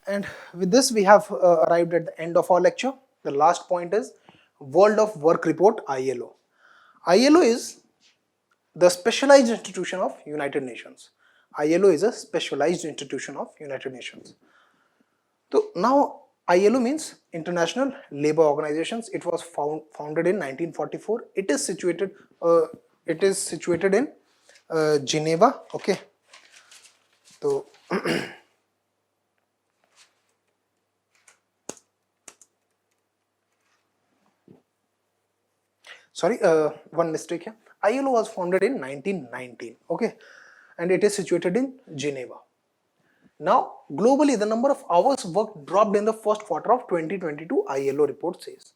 And with this, we have arrived at the end of our lecture. The last point is World of Work Report, ILO. ILO is the specialized institution of United Nations. ILO is a specialized institution of United Nations. So now ILO means International Labour Organizations. It was founded in 1944. It is situated in Geneva. Okay. So sorry, one mistake here. ILO was founded in 1919. Okay, and it is situated in Geneva. Now, globally, the number of hours worked dropped in the first quarter of 2022, ILO report says.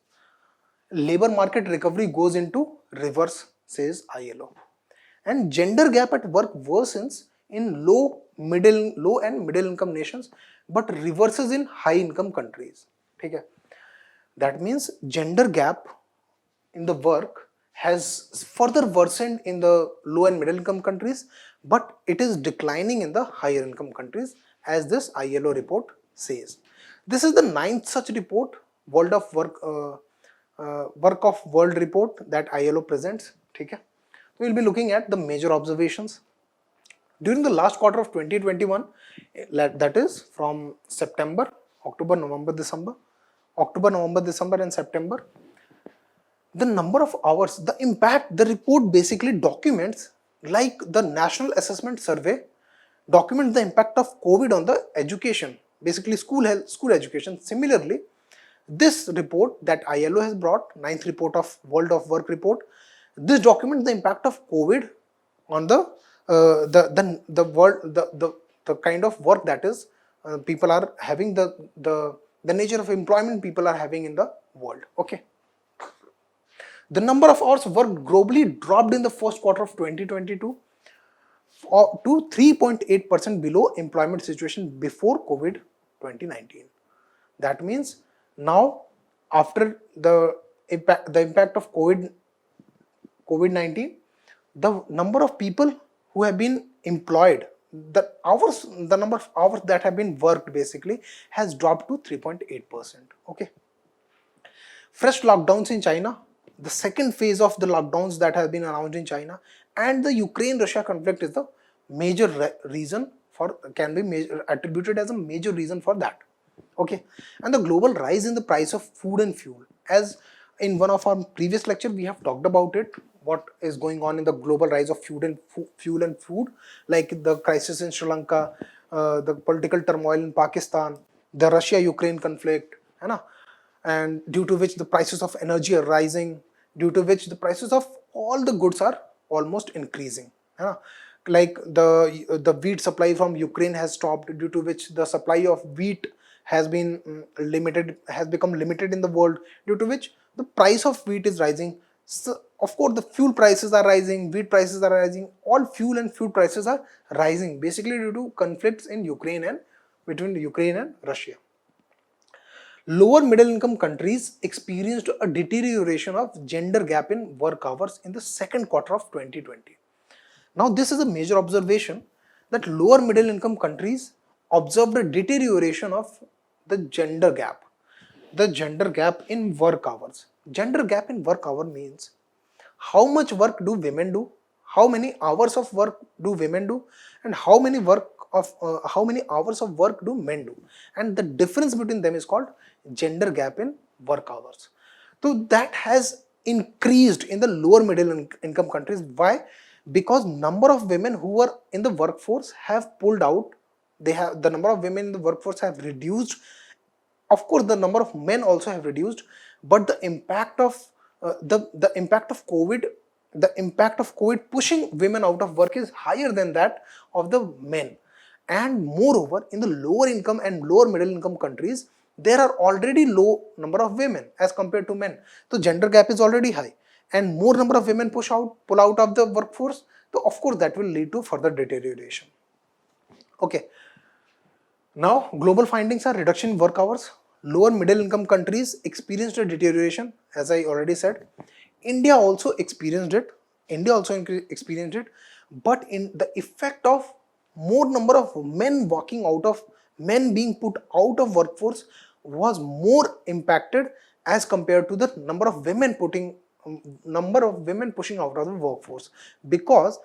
Labor market recovery goes into reverse, says ILO. And gender gap at work worsens in low and middle income nations, but reverses in high income countries. Okay? That means gender gap in the work has further worsened in the low and middle income countries, but it is declining in the higher income countries, as this ILO report says. This is the 9th such report, World of World report that ILO presents. Okay? We will be looking at the major observations. During the last quarter of 2021, that is from October, November, December, and September, the number of hours, the impact, the report basically documents, like the National Assessment Survey documents the impact of COVID on the education, basically school education. Similarly, this report that ILO has brought, 9th report of World of Work report, this documents the impact of COVID on the kind of work that is people are having, the nature of employment people are having in the world. Okay. The number of hours worked globally dropped in the first quarter of 2022 to 3.8% below employment situation before COVID 2019. That means now, after the impact of COVID-19, the number of people who have been employed, the number of hours that have been worked basically has dropped to 3.8%. Okay. Fresh lockdowns in China, the second phase of the lockdowns that have been announced in China, and the Ukraine-Russia conflict is the major reason for, can be attributed as a major reason for that. Okay, and the global rise in the price of food and fuel, as in one of our previous lecture we have talked about it, what is going on in the global rise of fuel and food, like the crisis in Sri Lanka, the political turmoil in Pakistan, the Russia-Ukraine conflict, and due to which the prices of energy are rising, due to which the prices of all the goods are almost increasing. Like the wheat supply from Ukraine has stopped, due to which the supply of wheat has become limited in the world, due to which the price of wheat is rising. So of course the fuel prices are rising, wheat prices are rising, all fuel and food prices are rising, basically due to conflicts in between Ukraine and Russia. Lower middle income countries experienced a deterioration of gender gap in work hours in the second quarter of 2020. Now this is a major observation, that lower middle income countries observed a deterioration of the gender gap. The gender gap in work hours. Gender gap in work hour means how much work do women do, how many hours of work do women do, and how many hours of work do men do, and the difference between them is called gender gap in work hours. So that has increased in the lower middle income countries. Why? Because number of women who were in the workforce have pulled out. The number of women in the workforce have reduced. Of course, the number of men also have reduced, but the impact of the impact of COVID pushing women out of work is higher than that of the men. And moreover, in the lower income and lower middle income countries, there are already low number of women as compared to men. So gender gap is already high, and more number of women pull out of the workforce. So of course that will lead to further deterioration. Okay. Now global findings are reduction in work hours. Lower middle income countries experienced a deterioration, as I already said. India also experienced it, but in the effect of more number of men walking out of men being put out of workforce was more impacted as compared to the number of women pushing out of the workforce, because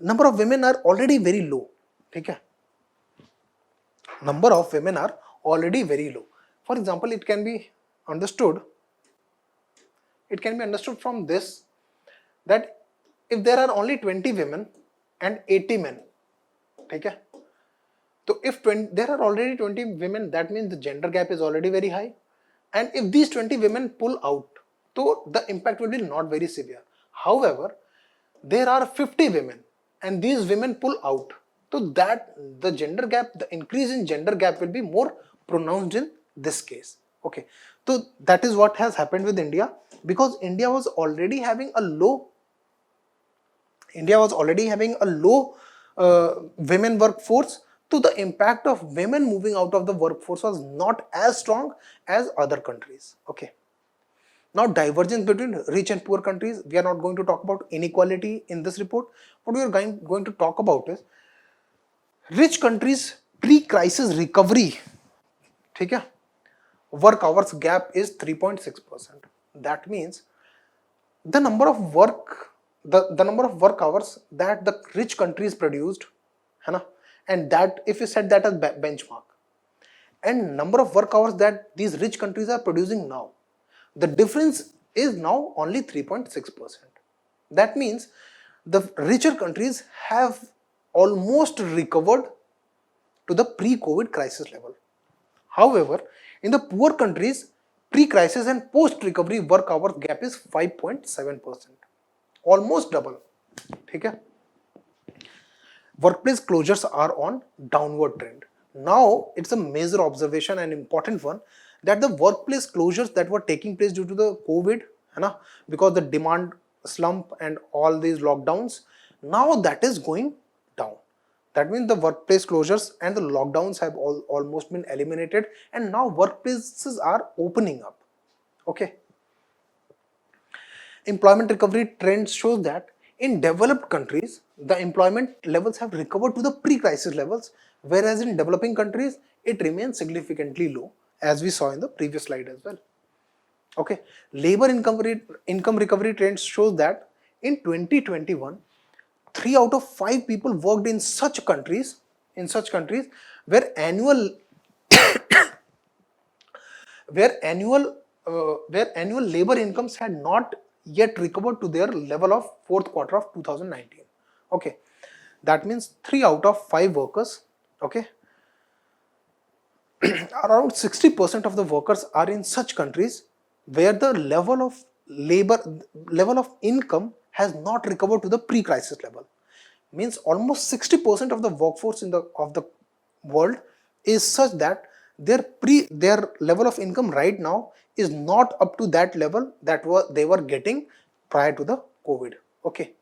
number of women are already very low. Okay? Number of women are already very low. For example, it can be understood from this, that if there are only 20 women and 80 men, okay, so if there are already 20 women, that means the gender gap is already very high, and if these 20 women pull out, so the impact will be not very severe. However, there are 50 women and these women pull out, so that the increase in gender gap will be more pronounced in this case. Okay, so that is what has happened with India, because India was already having a low women workforce, so the impact of women moving out of the workforce was not as strong as other countries. Okay. Now, divergence between rich and poor countries. We are not going to talk about inequality in this report. What we are going to talk about is rich countries pre-crisis recovery. ठीक है? Work hours gap is 3.6%. That means the number of work hours that the rich countries produced, है ना? And that, if you set that as benchmark, and number of work hours that these rich countries are producing now, the difference is now only 3.6%. That means the richer countries have almost recovered to the pre-COVID crisis level. However, in the poor countries, pre-crisis and post-recovery work hour gap is 5.7%. Almost double. Okay? Workplace closures are on downward trend. Now, it's a major observation, an important one, that the workplace closures that were taking place due to the COVID, because the demand slump and all these lockdowns, now that is going down. That means the workplace closures and the lockdowns have almost been eliminated, and now workplaces are opening up. Okay. Employment recovery trends shows that in developed countries, the employment levels have recovered to the pre-crisis levels, whereas in developing countries, it remains significantly low, as we saw in the previous slide as well. Okay, labor income recovery trends shows that in 2021, 3 out of 5 people worked in such countries where annual labor incomes had not yet recovered to their level of fourth quarter of 2019. Okay, that means 3 out of 5 workers. Okay, around 60% of the workers are in such countries where the level of income has not recovered to the pre-crisis level. Means almost 60% of the workforce of the world is such that their level of income right now is not up to that level that they were getting prior to the COVID. Okay,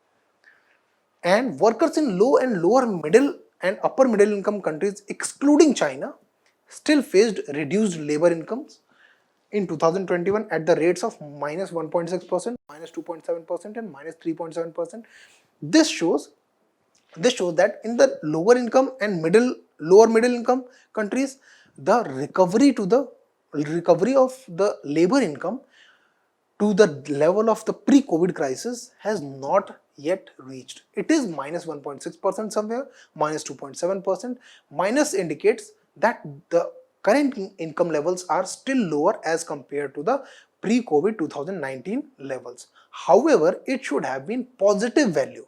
and workers in low and lower middle and upper middle income countries, excluding China, still faced reduced labor incomes in 2021 at the rates of minus 1.6%, minus 2.7%, and minus 3.7%. This shows that in the lower income and lower middle income countries, the recovery of the labor income to the level of the pre-COVID crisis has not yet reached. It is minus 1.6% somewhere, minus 2.7%. Minus indicates that the current income levels are still lower as compared to the pre-COVID 2019 levels. However, it should have been positive value.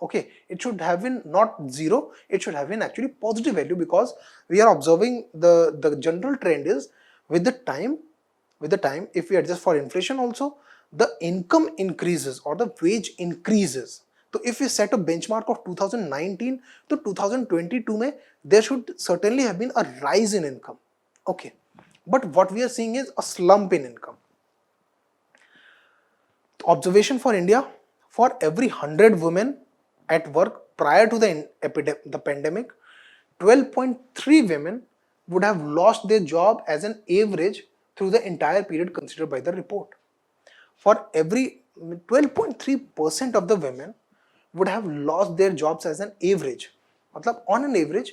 Okay, it should have been not zero, it should have been actually positive value, because we are observing the general trend is with the time, if we adjust for inflation also, the income increases or the wage increases. So if we set a benchmark of 2019 to 2022, there should certainly have been a rise in income. Okay, but what we are seeing is a slump in income. Observation for India: for every 100 women at work prior to the pandemic, 12.3 women would have lost their job as an average through the entire period considered by the report. For every 12.3% of the women would have lost their jobs as an average. On an average,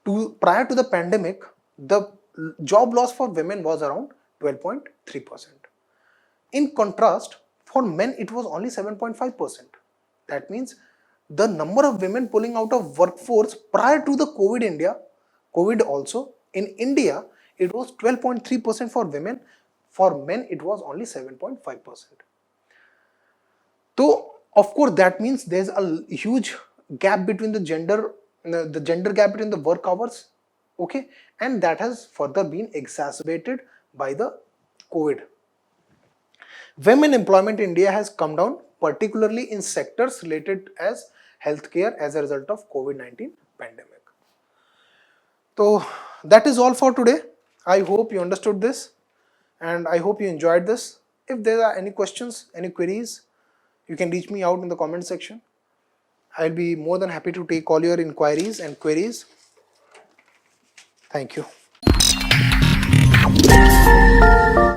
Prior to the pandemic, the job loss for women was around 12.3%. In contrast, for men it was only 7.5%. That means the number of women pulling out of workforce prior to the COVID also, in India, it was 12.3% for women. For men, it was only 7.5%. So, of course, that means there's a huge gap between the gender gap between the work hours, okay, and that has further been exacerbated by the COVID. Women employment in India has come down, particularly in sectors related as healthcare as a result of COVID-19 pandemic. So that is all for today. I hope you understood this and I hope you enjoyed this. If there are any questions, any queries, you can reach me out in the comment section. I'll be more than happy to take all your inquiries and queries. Thank you.